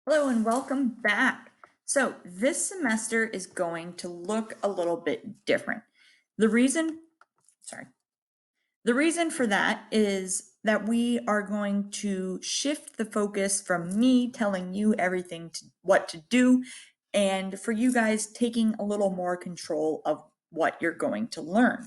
Hello and welcome back. So this semester is going to look a little bit different. The reason for that is that we are going to shift the focus from me telling you what to do and for you guys taking a little more control of what you're going to learn.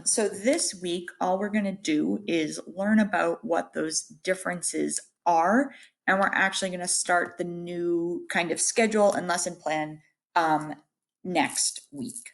So this week, all we're going to do is learn about what those differences are, and we're actually going to start the new kind of schedule and lesson plan next week.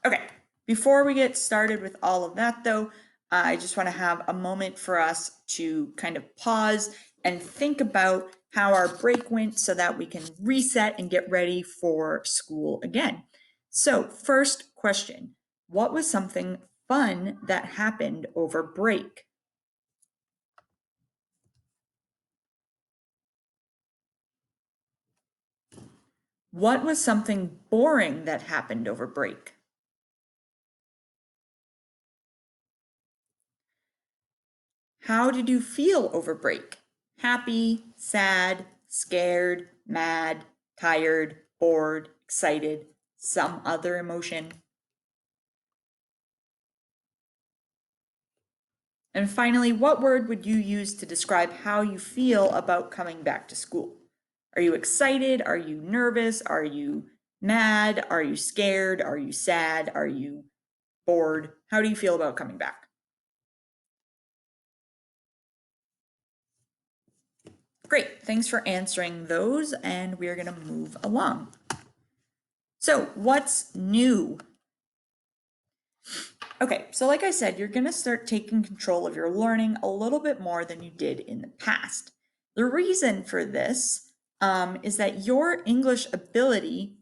Okay, before we get started with all of that though, I just want to have a moment for us to kind of pause and think about how our break went so that we can reset and get ready for school again. So first question, what was something fun that happened over break? What was something boring that happened over break? How did you feel over break? Happy, sad, scared, mad, tired, bored, excited, some other emotion? And finally, what word would you use to describe how you feel about coming back to school? Are you excited? Are you nervous? Are you mad? Are you scared? Are you sad? Are you bored? How do you feel about coming back? Great, thanks for answering those, and we're gonna move along. So what's new? Okay, so like I said, you're gonna start taking control of your learning a little bit more than you did in the past. The reason for this is that your English ability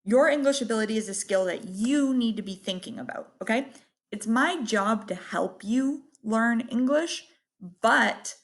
is a skill that you need to be thinking about, okay? It's my job to help you learn English, but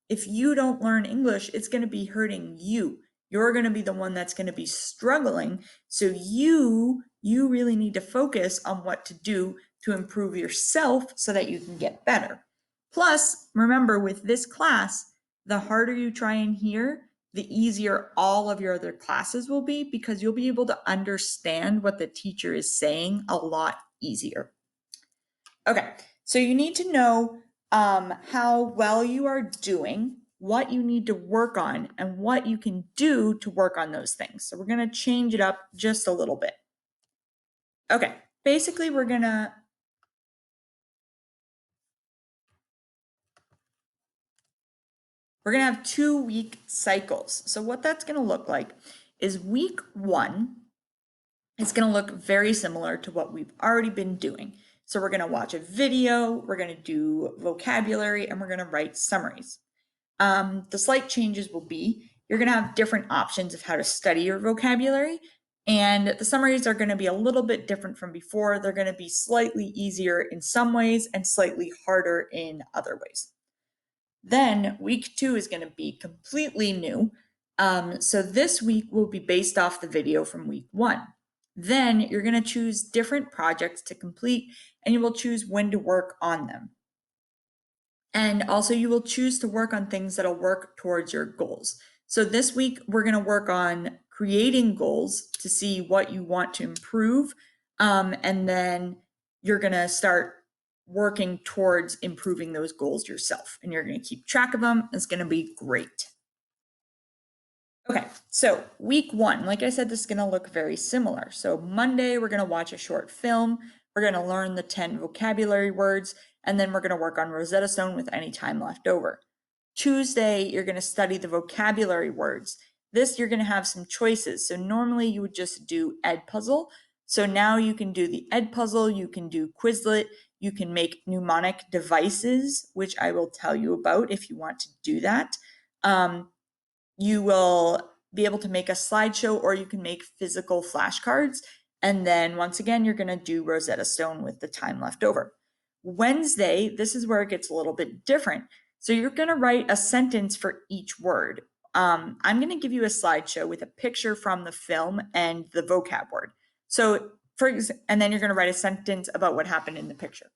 if you don't learn English, it's gonna be hurting you. You're gonna be the one that's gonna be struggling. So you really need to focus on what to do to improve yourself so that you can get better. Plus, remember with this class, the harder you try in here, the easier all of your other classes will be because you'll be able to understand what the teacher is saying a lot easier. Okay, so you need to know how well you are doing, what you need to work on, and what you can do to work on those things. So we're going to change it up just a little bit. Okay, basically we're going to have 2-week cycles. So what that's going to look like is week 1 is going to look very similar to what we've already been doing. So we're going to watch a video, we're going to do vocabulary, and we're going to write summaries. The slight changes will be you're going to have different options of how to study your vocabulary, and the summaries are going to be a little bit different from before. They're going to be slightly easier in some ways and slightly harder in other ways. Then week 2 is going to be completely new. So this week will be based off the video from week 1. Then you're going to choose different projects to complete, and you will choose when to work on them. And also you will choose to work on things that'll work towards your goals. So this week we're going to work on creating goals to see what you want to improve. And then you're going to start working towards improving those goals yourself, and you're going to keep track of them. It's going to be great. Okay, so week 1, like I said, this is going to look very similar. So Monday, we're going to watch a short film. We're going to learn the 10 vocabulary words, and then we're going to work on Rosetta Stone with any time left over. Tuesday, you're going to study the vocabulary words. This, you're going to have some choices. So normally you would just do Edpuzzle. So now you can do the Edpuzzle, you can do Quizlet, you can make mnemonic devices, which I will tell you about if you want to do that. You will be able to make a slideshow, or you can make physical flashcards. And then once again, you're going to do Rosetta Stone with the time left over. Wednesday, this is where it gets a little bit different. So you're going to write a sentence for each word. I'm going to give you a slideshow with a picture from the film and the vocab word. So and then you're going to write a sentence about what happened in the picture.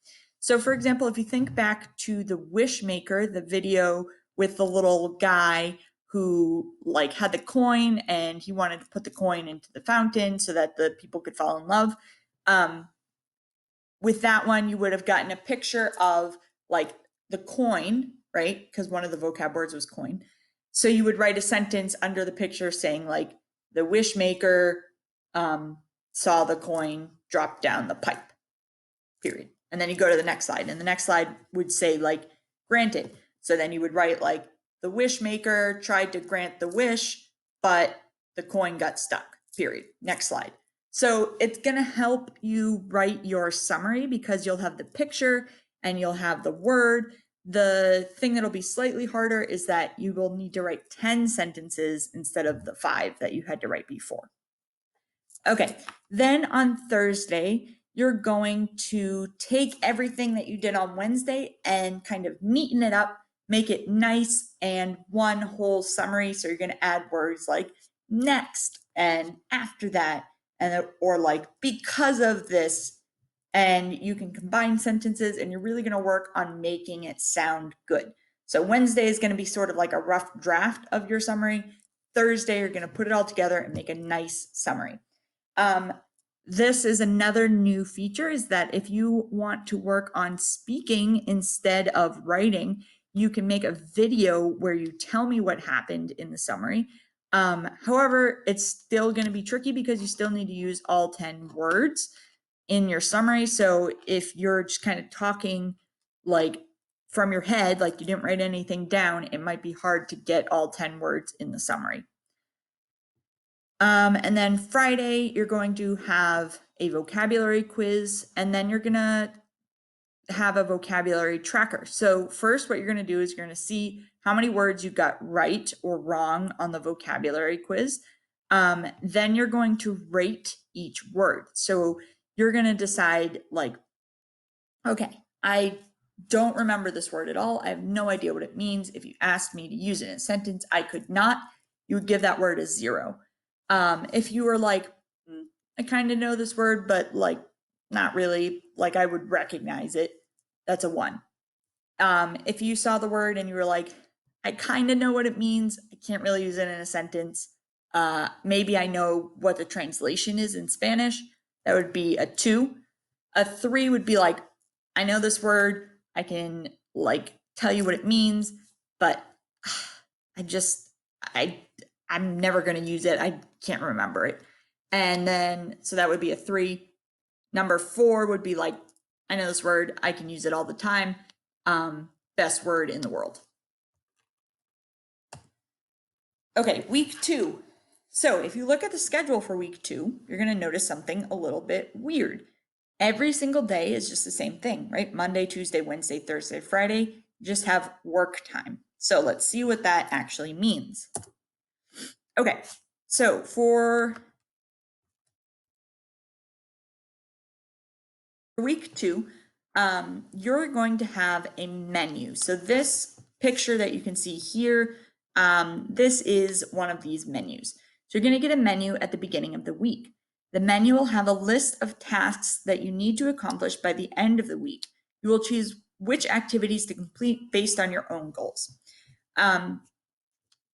So for example, if you think back to the Wish Maker, the video with the little guy who like had the coin and he wanted to put the coin into the fountain so that the people could fall in love. With that one, you would have gotten a picture of like the coin, right? Because one of the vocab words was coin. So you would write a sentence under the picture saying like the wish maker saw the coin drop down the pipe, period. And then you go to the next slide, and the next slide would say like granted. So then you would write like the wish maker tried to grant the wish, but the coin got stuck, period. Next slide. So it's going to help you write your summary because you'll have the picture and you'll have the word. The thing that'll be slightly harder is that you will need to write 10 sentences instead of the 5 that you had to write before. Okay, then on Thursday, you're going to take everything that you did on Wednesday and kind of neaten it up, make it nice and one whole summary. So you're going to add words like next and after that, and or like because of this, and you can combine sentences, and you're really going to work on making it sound good. So Wednesday is going to be sort of like a rough draft of your summary. Thursday, you're going to put it all together and make a nice summary. This is another new feature, is that if you want to work on speaking instead of writing, you can make a video where you tell me what happened in the summary. However, it's still going to be tricky because you still need to use all 10 words in your summary. So if you're just kind of talking like from your head, like you didn't write anything down, it might be hard to get all 10 words in the summary. And then Friday, you're going to have a vocabulary quiz, and then you're going to have a vocabulary tracker. So first, what you're going to do is you're going to see how many words you got right or wrong on the vocabulary quiz. Then you're going to rate each word. So you're going to decide like, okay, I don't remember this word at all. I have no idea what it means. If you asked me to use it in a sentence, I could not. You would give that word a 0. If you were like, I kind of know this word, but like not really, like I would recognize it, that's a 1. If you saw the word and you were like, I kind of know what it means, I can't really use it in a sentence, maybe I know what the translation is in Spanish, that would be a 2. A 3 would be like, I know this word, I can like tell you what it means, but I'm never going to use it. I can't remember it. And then, so that would be a 3. Number 4 would be like, I know this word, I can use it all the time. Best word in the world. Okay, week 2. So if you look at the schedule for week 2, you're going to notice something a little bit weird. Every single day is just the same thing, right? Monday, Tuesday, Wednesday, Thursday, Friday, just have work time. So let's see what that actually means. Okay, so for week 2, you're going to have a menu. So this picture that you can see here, this is one of these menus. So you're going to get a menu at the beginning of the week. The menu will have a list of tasks that you need to accomplish by the end of the week. You will choose which activities to complete based on your own goals.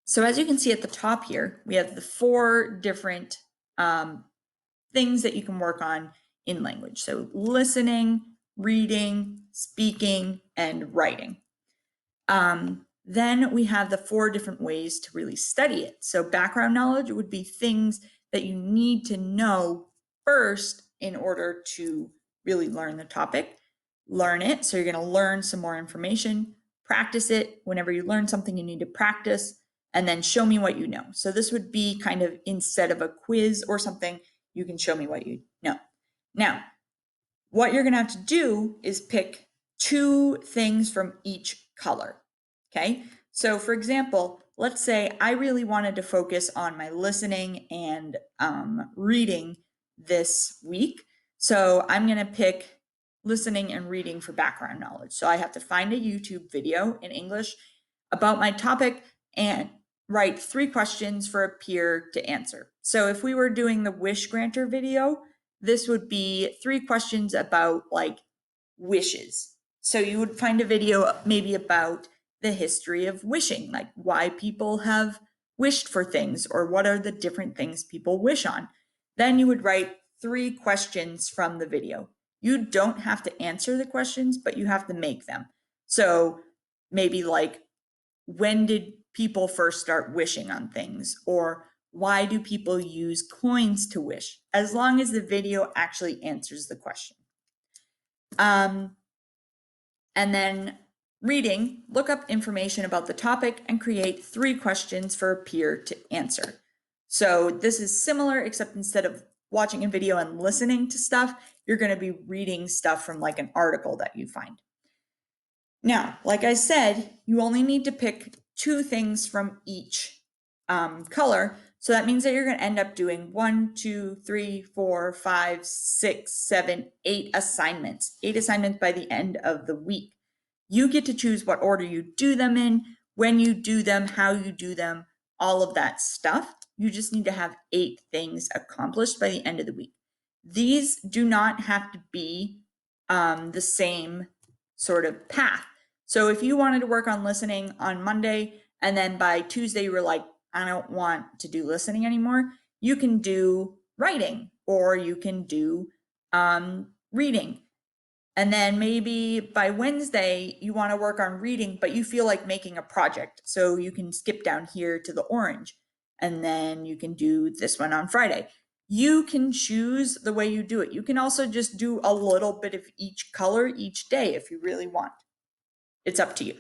So as you can see at the top here, we have the 4 different things that you can work on in language. So listening, reading, speaking, and writing. Then we have the 4 different ways to really study it. So background knowledge would be things that you need to know first in order to really learn the topic. Learn it, so you're going to learn some more information. Practice it. Whenever you learn something, you need to practice. And then show me what you know. So this would be kind of, instead of a quiz or something, you can show me what you know. Now, what you're going to have to do is pick 2 things from each color. Okay, so for example, let's say I really wanted to focus on my listening and reading this week. So I'm going to pick listening and reading for background knowledge. So I have to find a YouTube video in English about my topic and write 3 questions for a peer to answer. So if we were doing the wish granter video, this would be 3 questions about like wishes. So you would find a video maybe about the history of wishing, like why people have wished for things or what are the different things people wish on. Then you would write 3 questions from the video. You don't have to answer the questions, but you have to make them. So maybe like, when did people first start wishing on things? Or why do people use coins to wish? As long as the video actually answers the question. And then reading, look up information about the topic and create 3 questions for a peer to answer. So this is similar, except instead of watching a video and listening to stuff, you're going to be reading stuff from like an article that you find. Now, like I said, you only need to pick 2 things from each color. So that means that you're going to end up doing 1, 2, 3, 4, 5, 6, 7, 8 assignments. 8 assignments by the end of the week. You get to choose what order you do them in, when you do them, how you do them, all of that stuff. You just need to have 8 things accomplished by the end of the week. These do not have to be the same sort of path. So if you wanted to work on listening on Monday and then by Tuesday you were like, I don't want to do listening anymore, you can do writing or you can do reading. And then maybe by Wednesday you want to work on reading, but you feel like making a project. So you can skip down here to the orange and then you can do this one on Friday. You can choose the way you do it. You can also just do a little bit of each color each day if you really want. It's up to you.